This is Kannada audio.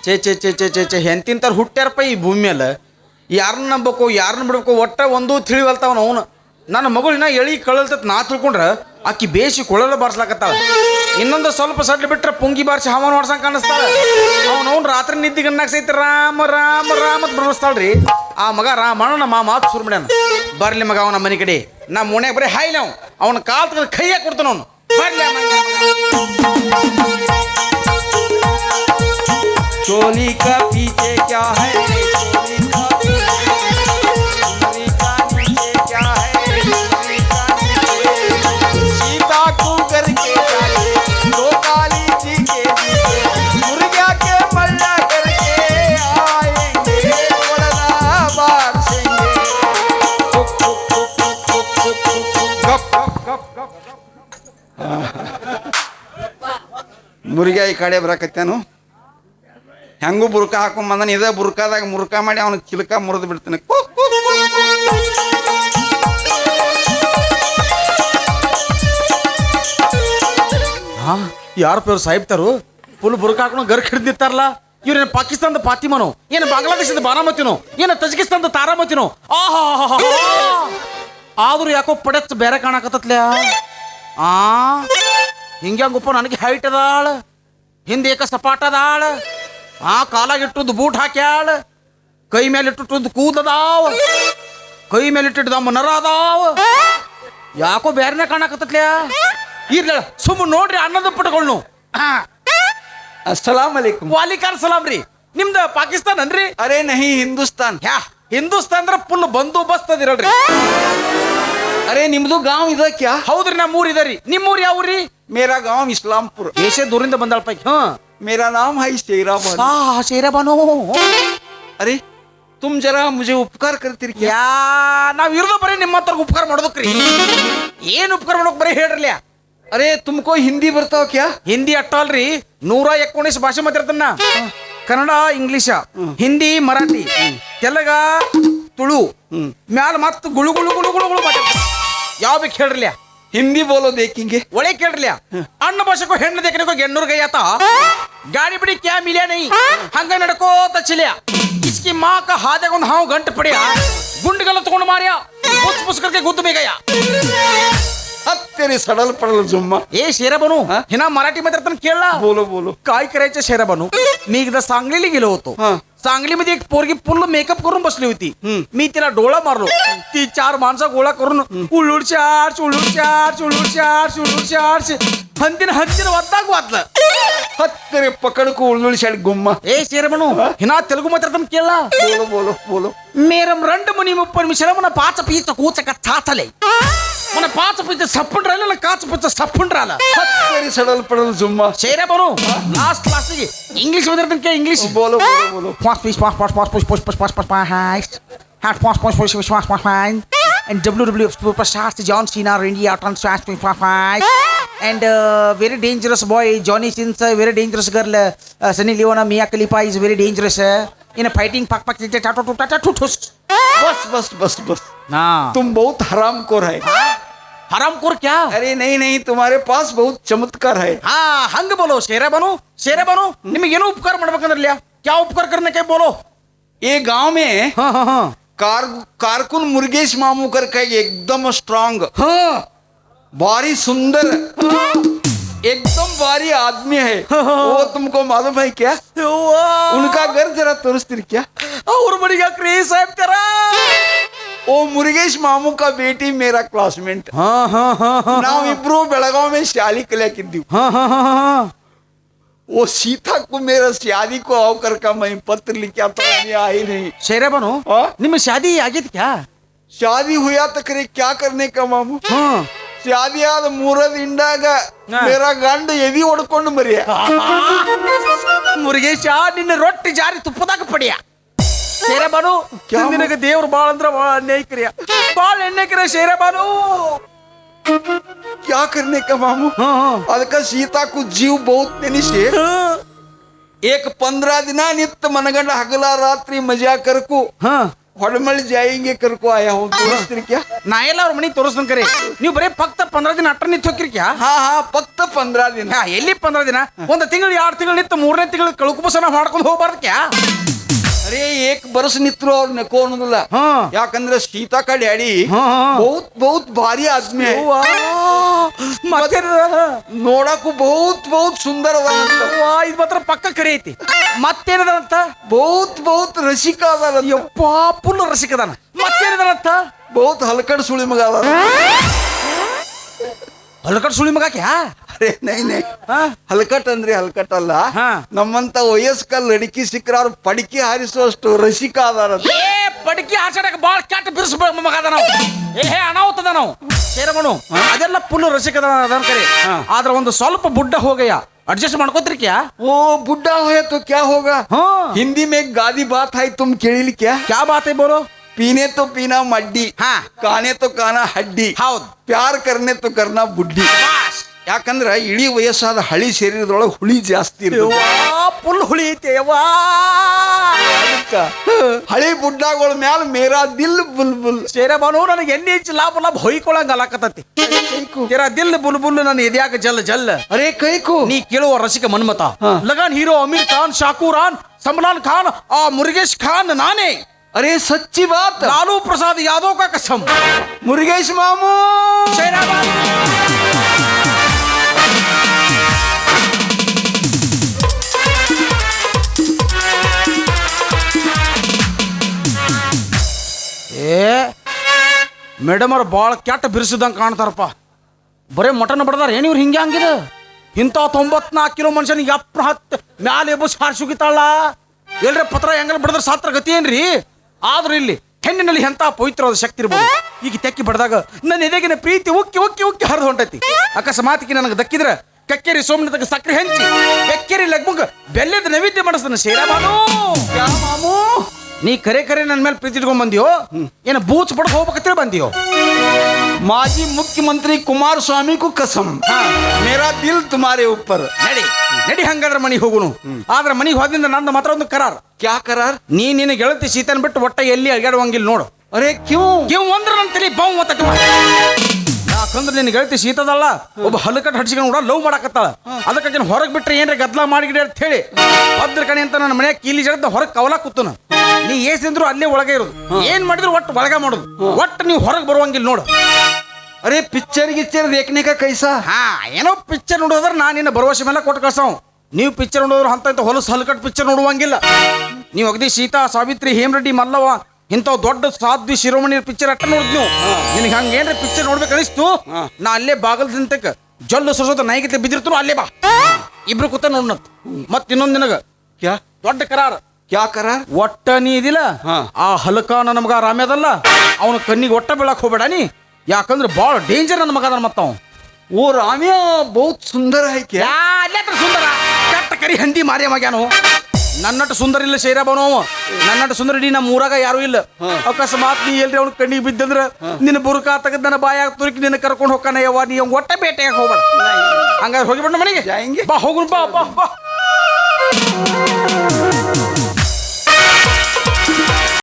ಚೇ ಹೆಂತಿಂತಾರ ಹುಟ್ಟ್ಯಾರಪ್ಪ ಈ ಭೂಮಿ ಮೇಲೆ ಯಾರನ್ನ ನಂಬಬೇಕು ಯಾರನ್ನ ಬಿಡ್ಬೇಕು ಒಟ್ಟ ಒಂದು ತಿಳಿವಲ್ತಾವನ ಅವನು ನನ್ನ ಮಗಳಿನ ಎಳಿ ಕಳಲ್ತತ್ ನಾ ತಿಳ್ಕೊಂಡ್ರೆ ಆಕಿ ಬೇಸಿ ಕೊಳಲು ಬಾರಿಸ್ಲಾಕತ್ತಾಳ ಇನ್ನೊಂದು ಸ್ವಲ್ಪ ಸಡ್ಲು ಬಿಟ್ರೆ ಪುಂಗಿ ಬಾರಿಸಿ ಹವಾನ ಹೊಡ್ಸಂಗೆ ಕಾಣಿಸ್ತಾಳ ಅವನವ್ನು ರಾತ್ರಿ ನಿದ್ದಿಗೆ ಅನ್ನಕ್ಸೈತಿ ರಾಮ ರಾಮ ರಾಮ ಅಂತ ಬರ್ಸ್ತಾಳ್ರಿ ಆ ಮಗ ರಾಮಣ್ಣ ನಮ್ಮ ಮಾತು ಸುರು ಮಾಡ್ಯಾನ ಬರ್ಲಿ ಮಗ ಅವನ ಮನೆ ಕಡೆ ನಮ್ಮ ಓಣ್ಯಾಗ ಬರೀ ಹಾಯ್ಲಿ ನಾವು ಅವನ ಕಾಲ್ ತಗ ಕೈಯಾಗ ಕೊಡ್ತಾನ ಅವನು ಬರ್ಲಿ चोली का पीछे क्या है चोली का नीचे क्या है सीता को करके डाले तो काली जी के मुर्गा के मल्ला करके आएंगे बड़ा बारसेंगे मुर्गा ಈ ಕಡೆ ಬರಕತ್ತೇನು ಹೆಂಗೂ ಬುರ್ಕ ಹಾಕೊಂಬಂದನ ಇದೇ ಬುರ್ಕಾದಾಗ ಮುರ್ಕ ಮಾಡಿ ಅವನ ಚಿಲಕ ಮುರಿದು ಬಿಡ್ತಾನೆ ಹಾ ಯಾರ ಪೇರು ಸಾಹಿಬ್ತಾರು ಫುಲ್ ಬುರ್ಕ ಹಾಕೊಂಡು ಗರ್ ಹಿಡಿದಿರ್ತಾರಲ್ಲ ಇವ್ರೇನು ಪಾಕಿಸ್ತಾನದ ಫಾತಿಮನೋ ಏನು ಬಾಂಗ್ಲಾದೇಶದ ಬಾರಾಮತಿನೋ ಏನು ತಜಿಕಿಸ್ತಾನದ ತಾರಾಮತಿನೋ ಆಹಾ ಆದ್ರೂ ಯಾಕೋ ಪಡೆತ್ ಬೇರೆ ಕಾಣಕತ್ತತ್ಲ್ಯಾ ಹಿಂಗ್ಯಾಂಗಪ್ಪ ನನಗೆ ಹೈಟ್ ಅದಾಳ ಹಿಂದೆ ಏಕ ಸಪಾಟ ಅದಾಳ ಕಾಲಾಗಿಟ್ಟುದು ಬೂಟ್ ಹಾಕ್ಯಾಳ ಕೈ ಮೇಲೆ ಇಟ್ಟುದು ಕೂದದಾವ ಕೈ ಮೇಲೆ ಇಟ್ಟಿಡ್ದಮ್ಮ ನರ ಅದಾವ ಯಾಕೋ ಬೇರೆನೇ ಕಾಣಕತ್ತತ್ಲ್ಯಾ ಇರ್ಲ ಸುಮ್ಮ ನೋಡ್ರಿ ಅನ್ನದ ಪುಟಗಳ್ನು अस्सलाम वालेकुम ವಾಲಿಕಾರ್ ಸಲಾಮ್ ರೀ ನಿಮ್ದು ಪಾಕಿಸ್ತಾನ ಅನ್ರಿ अरे नहीं हिंदुस्तान ಯಾ ಹಿಂದೂಸ್ತಾನ್ ಅಂದ್ರೆ ಫುಲ್ ಬಂದೋಬಸ್ತ್ ಅದಿರಲ್ರಿ अरे ನಿಮ್ದು गांव ಇದೆ क्या ಹೌದ್ರಿ ನಮ್ಮ ಊರ್ ಇದರಿ ನಿಮ್ಮ ಊರ್ ಯಾವ ಊರಿ मेरा गांव इस्लामपुर ದೇಶ ದೂರಿಂದ ಬಂದಾಳ ಪೈಕಿ मेरा नाम है शेरा बानो ಶೇರ ಬಾನು अरे तुम जरा मुझे उपकार करती क्या ಯಾ ನಾವ್ ಇರೋದು ಬರೀ ನಿಮ್ಮ ಹತ್ರ ಉಪಕಾರ ಮಾಡೋದಕ್ರಿ ಏನ್ ಉಪಕಾರ ಮಾಡೋಕ್ ಬರೀ ಹೇಳ್ರಲ್ಲ अरे तुमको हिंदी ಬರ್ತಾವ क्या ಹಿಂದಿ ಅಟ್ಟಲ್ರಿ 119 ಭಾಷೆ ಮಾತಾಡ್ತಾನ ಕನ್ನಡ ಇಂಗ್ಲಿಷ ಹಿಂದಿ ಮರಾಠಿ ತೆಲಗ ತುಳು ಮ್ಯಾಲ ಮತ್ತ ಗುಳು ಗುಳು ಗುಳು ಗುಳು ಗುಳು ಮಾತಾಡ್ತಾನ ಯಾವ ಬೇಕು ಹೇಳ್ರಲ್ಲ हिंदी बोलो देखेंगे ಒಳ್ಳೆ ಕೇಳ್ರಲ್ಲ ಅಣ್ಣ ಭಾಷೆಗೂ ಹೆಣ್ಣು ದೇಖನೆಗೂ ಗೆಣ್ಣೂರ್ ಗೈಯಾತ ಗಾಡಿ ಬಿಡಿ ಕ್ಯಾ ಮಿಲ್ಯಾ ನೈ ಹಂಗ ನಡ್ಕೋತ ಚಿಲ್ಯಾ इसकी माँ का हाथे को हाव घंट पड़िया गुंड गला तಗೊಂಡು ಮಾರ್ಯಾ पुस पुस करके गुद्द बेगया तेरे सडल पडल जुम्मा ए शेरा बनू हिना मराठी मध्ये तर केळला बोलो बोलो काय करायचं शेरा बनू मी एकदा सांगलीला गेलो होतो सांगलीमध्ये एक पोरगी पूर्ण मेकअप करून बसली होती मी तिला डोळा मारलो ती 4 माणसं गोळा करून उलूड चार्ज हंतीन वाजताग वाजलं तेरे पकड़ को उल्लू शाड गुम्मा ए शेरा बनू हिना तेलुगु मध्ये तर केळला बोलो बोलो बोलो मेरम ರಂಡ ಮನಿ ಮುಪ್ಪನ್ ಮಿಶ್ರ ಮನ ಪಾಚ ಪೀಚ ಕೂಚಕ ಚಾಚಲೆ ಮನ ಪಾಚ ಪೀಚ ಸಪ್ಪನ್ ರಾಲ ಕಾಚ ಪೀಚ ಸಪ್ಪನ್ ರಾಲ तेरे सडल पडल जुम्मा शेरे बनो लास्ट ಗೆ ಇಂಗ್ಲಿಷ್ मध्ये के इंग्लिश बोलो बोलो बोलो पास piece pass pass pass push push push push push push hat pass pass push push pass pass and WWE superstar John Cena India transfer and very dangerous boy Johnny Sins very dangerous girl Sunny Leona Mia Khalifa is very dangerous in a fighting pak pak बस बस बस बस ना तुम बहुत हरामखोर है हरामखोर क्या अरे नहीं नहीं तुम्हारे पास बहुत चमत्कार है ಹಾ ಹಂಗ ಬೋಲೋ ಶೇರೆ ಬನು ನಿಮಗೆ ಏನೋ ಉಪಕಾರ ಮಾಡ್ಬೇಕಂದ್ರಲ್ಲ क्या उपकार करने के बोलो ये गांव में हाँ हाँ हाँ कारकुन मुर्गेश मामू करके एकदम स्ट्रांग भारी सुंदर एकदम भारी आदमी है वो तुमको मालूम है क्या उनका घर जरा तोरिस्तीर क्या और बढ़िया क्रेज साहब तेरा वो मुर्गेश मामू का बेटी मेरा क्लासमेट हाँ हाँ हाँ हाँ नाविब्रू बेळगाव में शाली कल्याकिद्दीव हाँ हाँ हाँ हाँ वो सीता को मेरा शादी को आवकर का मैं पत्र लिखा तो मैं आई नहीं शेरे बनो हाँ? निम्न शादी आगे क्या शादी हुआ तो करे क्या करने का मामू हाँ शादी आद मूरद इंडाग मेरा गंड ಎದಿ ಹೊಡ್ಕೊಂಡು ಮರಿಯ ಮುರುಗೇಶ ನಿನ್ನ ರೊಟ್ಟಿ ಜಾರಿ ತುಪ್ಪದಾಗ ಪಡಿಯ ಶೇರೆ ಬಾನು ನಿನಗೆ ದೇವ್ರು ಬಾಳ ಅಂದ್ರ ಬಾಳ ಅನ್ಯಾಯಕರಿಯ ಬಾಳ ಎಣ್ಣೆಕರಿಯ ಶೇರೆ ಬಾನು क्या करने का मामू ಅದಕ್ಕೆ सीता को जीव बहुत नेनिसे एक 15 ದಿನ ನಿತ್ತ ಮನಗಂಡ ಹಗಲ ರಾತ್ರಿ ಮಜಾ ಕರ್ಕು ಹೊಡಮಳಿ ಜಾಯಿಂಗೆ ಕರ್ಕೋ ಆಯಾ ಹೋ ತೋರಿಸ್ತೀರಿ ಕ್ಯಾ ನಾ ಎಲ್ಲ ಅವ್ರ ಮನೆಗೆ ತೋರಿಸ್ತಾನೆ ಕರೆ ನೀವು ಬರೀ ಫಕ್ತ 15 ದಿನ ಅಟ್ಟ ನಿಂತು ಹೋಗಿರ್ಕ್ಯಾ ಹಾ ಫಕ್ತ 15 ದಿನ ಎಲ್ಲಿ 15 ದಿನ ಒಂದು ತಿಂಗಳು 2 ತಿಂಗಳು ನಿಂತು 3ನೇ ತಿಂಗಳು ಕಳುಕುಬಸನ ಮಾಡ್ಕೊಂಡು ಹೋಗ್ಬಾರ್ದು ಕ್ಯಾ ಅರೇ ಏಕ್ ಬರ್ಸ್ ನಿತ್ರು ಅವ್ರ ನೆಕೋ ಅನ್ನೋದಿಲ್ಲ ಯಾಕಂದ್ರೆ ಸೀತಾ का डैडी बहुत बहुत भारी आदमी है ಮತ್ತೆ ನೋಡಕ್ಕೂ बहुत बहुत सुंदर ಅದ ಇದು ಮಾತ್ರ ಪಕ್ಕ ಕರೆ ಐತಿ ಮತ್ತೇನದಂತ बहुत बहुत ರಸಿಕ ಅದ ಯಪ್ಪ ಫುಲ್ ರಸಿಕದಾನ ಮತ್ತೇನದಂತ बहुत ಹಲಕಡ್ ಸುಳಿ ಮಗ ಅದ ಹಲಕಡ್ ಸುಳಿ ಮಗ ಕ್ಯಾ ಅರೆ ನೈ ಹಲ್ಕಟ್ ಅಂದ್ರೆ ಹಲ್ಕಟ್ ಅಲ್ಲ ಹಾ. ನಮ್ಮಂತ ವಯಸ್ಕ ಲಡಿಕಿ ಸಿಕ್ಕರ ಅವ್ರು ಪಡಿಕೆ ಹಾರಿಸುವಷ್ಟು ರಸಿಕ ಅದಾರ ಏ ಪಡಿಕೆ ಆಚಾಡಕ್ಕೆ ಬಾಳ ಕೆಟ್ಟ ಬಿರ್ಸ್ ಮಗ ಅದ ನಾವು ಏ ಅನಾಹುತದ ನಾವು ಸೇರಮನು ಅದೆಲ್ಲ ಫುಲ್ ರಸಿಕದ ಅದನ್ನ ಕರೆ ಆದ್ರೆ ಒಂದು ಸ್ವಲ್ಪ ಬುಡ್ಡ ಹೋಗಯ್ಯ ಅಡ್ಜಸ್ಟ್ ಮಾಡ್ಕೋತೀರಿ ಕ್ಯಾ ओ बुढ़ा है तो क्या होगा हाँ हिंदी में एक गादी बात है तुम केಳಿಲಿ क्या क्या बात है बोलो पीने तो पीना मड्डी हाँ खाने तो खाना हड्डी ಹೌದು प्यार करने तो करना बुड्ढी ಯಾಕಂದ್ರ ಇಡೀ ವಯಸ್ಸಾದ ಹಳಿ ಶರೀರದೊಳಗೆ ಹುಳಿ ಜಾಸ್ತಿ ಇರ್ತದೆ ಫುಲ್ ಹುಳಿ ಐತೆ ಯವ್ವಾ ಹಳಿ ಬುಡ್ಡಗಳ ಮ್ಯಾಲ ಮೇರಾ ದಿಲ್ ಬುಲ್ ಬುಲ್ ಸೇರಬಾನು ನನಗೆ ಎಣ್ಣೆ ಹೆಚ್ಚು ಲಾಭ ಲಾಭ ಹೊಯ್ಕೊಳಂಗ ಅಲಾಕತ್ತತಿ तेरा दिल बुलबुल ನನ್ನ ಎದ್ಯಾಕ ಜಲ್ ಜಲ್ ಅರೆ ಕೈಕು ನೀ ಕೇಳುವ ರಸಿಕ ಮನ್ಮತ ಲಗಾನ್ ಹೀರೋ ಅಮೀರ್ ಖಾನ್ ಶಾಕೂರಾನ್ ಸಲ್ಮಾನ್ ಖಾನ್ ಆ ಮುರುಗೇಶ್ ಖಾನ್ ನಾನೇ अरे सच्ची बात लालू प्रसाद यादव का कसम मुर्गेश मामू शेराबाद ಏ ಮೇಡಮ್ ಅವ್ರು ಭಾಳ ಕೆಟ್ಟ ಬಿರ್ಸಿದಂಗೆ ಕಾಣ್ತಾರಪ್ಪ ಬರೇ ಮಟನ್ ಬಡ್ದಾರ ಏನು ಇವ್ರು ಹಿಂಗೆ ಹಂಗಿದೆ ಇಂಥ 94 ಕಿಲೋ ಮನುಷ್ಯನಿಗೆ 10 ಮ್ಯಾಲೆ ಎಬ್ಬಸ್ ಹಾರ್ಸುಗಿತಾಳ ಎಲ್ರಿ ಪತ್ರ ಹೆಂಗಲ್ ಬಡದ್ರ ಸಾತ್ರ ಗತಿ ಏನ್ರಿ ಆದ್ರೂ ಇಲ್ಲಿ ಹೆಣ್ಣಿನಲ್ಲಿ ಎಂತ ಪವಿತ್ರವಾದ ಶಕ್ತಿ ಇರ್ಬೋದು ಈಗ ತೆಕ್ಕಿ ಬಡ್ದಾಗ ನನ್ನ ಎದೆಗಿನ ಪ್ರೀತಿ ಉಕ್ಕಿ ಉಕ್ಕಿ ಉಕ್ಕಿ ಹರಿದು ಹೊಂಟೈತಿ ಅಕಸ್ಮಾತಿಗೆ ನನಗೆ ದಕ್ಕಿದ್ರೆ ಕಕ್ಕೇರಿ ಸೋಮನತಕ್ಕೆ ಸಕ್ಕರೆ ಹಂಚಿ ಬೆಕ್ಕೇರಿ ಲಗ್ಮುಗ ಬೆಲ್ಲದ ನೈವೇದ್ಯ ಮಾಡಿಸ್ತಾನೆ ಶೇರಾಬಾನು ಮಾಮೂ ನೀ ಕರೆ ಕರೆ ನನ್ನ ಮೇಲೆ ಪ್ರೀತಿ ಇಟ್ಕೊಂಡ್ ಬಂದಿಯೋ ಏನ ಬೂಚ್ ಪಡ್ಕ ಹೋಗ್ಬೇಕಂತೇಳಿ ಬಂದಿಯೋ माजी मुख्यमंत्री कुमार स्वामी को कसम मेरा दिल तुम्हारे ऊपर ನಡಿ ನಡಿ ಹಂಗಾದ್ರೆ ಮನೆಗೆ ಹೋಗುನು ಆದ್ರೆ ಮನೆಗೆ ಹೋದಿಂದ ನಂದು ಮಾತ್ರ ಒಂದು ಕರಾರ್ क्या करार ನೀ ನಿನ್ನ ಗೆಳತಿ ಸೀತನ್ ಬಿಟ್ಟು ಒಟ್ಟ ಎಲ್ಲಿ ಅಡ್ಗಾಡುವಂಗಿಲ್ಲ ನೋಡು अरे क्यों ಇವ್ ಒಂದ್ರ ನನ್ನ ತಲೆ ಬಾವು ಒತ್ತಟ ಯಾಕಂದ್ರೆ ನಿನ್ನ ಗೆಳತಿ ಸೀತದಲ್ಲ ಒಬ್ಬ ಹಲಕಟ್ ಹಡ್ಸಿಕೊಂಡು ಕೂಡ ಲವ್ ಮಾಡಾಕತ್ತಾಳ ಅದಕ್ಕೆ ಹೊರಗೆ ಬಿಟ್ರೆ ಏನ್ರ ಗದ್ಲ ಮಾಡಿಗಿಡಿ ಅಂತ ಹೇಳಿ ಭದ್ರ ಕಣೆ ಅಂತ ನನ್ನ ಮನ್ಯಾಗ ಕೀಲಿ ಜಗತ್ತ ಹೊರಗೆ ಕವಲ ಕೂತನ ನೀ ಏಸಿದ್ರು ಅಲ್ಲೇ ಒಳಗೆ ಇರೋದು ಏನ್ ಮಾಡಿದ್ರು ಒಟ್ಟು ಒಳಗ ಮಾಡೋದು ಒಟ್ಟು ನೀವು ಹೊರಗೆ ಬರುವಂಗಿಲ್ಲ ನೋಡು अरे पिक्चर गिक्चर देखने का कैसा ಹಾ ಏನೋ ಪಿಕ್ಚರ್ ನೋಡೋದ್ರ ನಾನು ನಿನ್ನ ಭರವಸೆ ಮೇಲೆ ಕೊಟ್ಟು ಕಳ್ಸವ್ ನೀವು ಪಿಕ್ಚರ್ ನೋಡೋದ್ರ ಅಂತ ಹೊಲಸು ಹಲಕಟ್ ಪಿಕ್ಚರ್ ನೋಡುವಂಗಿಲ್ಲ ನೀವು ಅಗದಿ ಸೀತಾ ಸಾವಿತ್ರಿ ಹೇಮರೆಡ್ಡಿ ಮಲ್ಲವ ಇಂಥವು ದೊಡ್ಡ ಸಾಧ್ವಿ ಶಿರೋಮಣಿ ಪಿಕ್ಚರ್ ಅಟ್ಟ ನೋಡಿದ್ ನೀವು ನಿನಗೆ ಹಂಗೇನ್ರಿ ಪಿಕ್ಚರ್ ನೋಡ್ಬೇಕು ಅನಿಸ್ತು ನಾ ಅಲ್ಲೇ ಬಾಗಲ್ದಿಂತಕ್ಕೆ ಜಲ್ಲು ಸೊಸೋದ ನಾಯಿಗೆ ಬಿದ್ದಿರ್ತು ಅಲ್ಲೇ ಬಾ ಇಬ್ರು ಕೂತ ನೋಡ್ನತ್ ಮತ್ ಇನ್ನೊಂದ್ ನಿನಗ क्या ದೊಡ್ಡ ಕರಾರ್ क्या करार ಒಟ್ಟ ನೀ ಇದಿಲ್ಲ ಆ ಹಲಕ ನನ್ನ ಮಗ ರಾಮ್ಯದಲ್ಲ ಅವನ ಕಣ್ಣಿಗೆ ಒಟ್ಟ ಬೀಳಕ್ ಹೋಗ್ಬೇಡ ನೀ ಯಾಕಂದ್ರೆ ಬಾಳ ಡೇಂಜರ್ ನನ್ನ ಮಗ ಅದ ಮತ್ತ ಅವ वो रामिया बहुत सुंदर है क्या ಸುಂದರ ಕೆಟ್ಟ ಕರಿ ಹಂದಿ ಮಾರಿ ಮಗ್ಯಾನು ನನ್ನಟ್ಟು ಸುಂದರ ಇಲ್ಲ ಶೈರಾಬನು ಅವ ನನ್ನಟ್ಟು ಸುಂದರ ಇಡೀ ನಮ್ಮ ಊರಾಗ ಯಾರು ಇಲ್ಲ ಅಕಸ್ಮಾತ್ ನೀ ಎಲ್ರಿ ಅವ್ನ ಕಣ್ಣಿಗೆ ಬಿದ್ದಂದ್ರ ನಿನ್ನ ಬುರುಕ ತಗದ್ ನನ್ನ ಬಾಯಾಗ ತುರುಕಿ ನಿನ್ನ ಕರ್ಕೊಂಡು ಹೋಗ್ತಾನ ಯವ್ವ ನೀ ಅವ್ನ ಒಟ್ಟ ಬೇಟೆಯಾಗ ಹೋಗ್ಬೇಡ ಹಂಗಾರೆ ಹೋಗಿಬಿಡ ಮನೆಗೆ ಜಾಯಿಂಗೆ ಬಾ ಹೋಗುಣ ಬಾ ಬಾ ಬಾ